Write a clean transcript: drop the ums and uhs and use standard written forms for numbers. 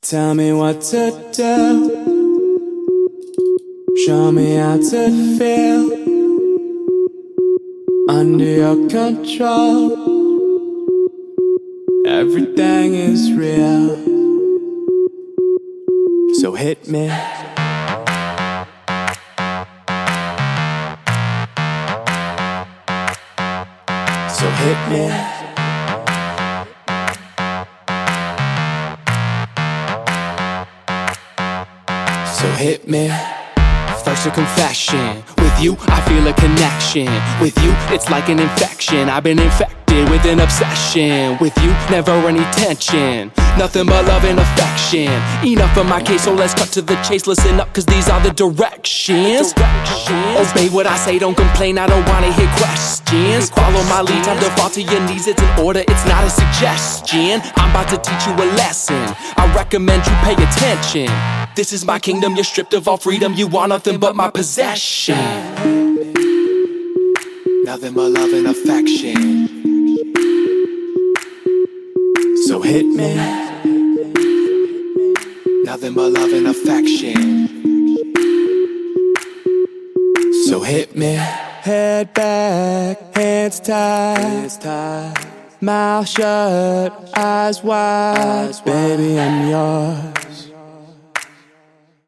Tell me what to do. Show me how to feel under your control. Everything is real, so hit me. So hit me. So hit me. First a confession. With you, I feel a connection. With you, it's like an infection. I've been infected with an obsession. With you, never any tension. Nothing but love and affection. Enough of my case, so let's cut to the chase. Listen up, cause these are the directions. Obey what I say, don't complain, I don't wanna hear questions. Follow my lead, time to fall to your knees. It's an order, it's not a suggestion. I'm about to teach you a lesson. I recommend you pay attention. This is my kingdom, you're stripped of all freedom. You want nothing but my possession. Nothing but love and affection. So hit me. Nothing but love and affection. So hit me. Head back, hands tied, mouth shut, eyes wide. Baby, I'm yours.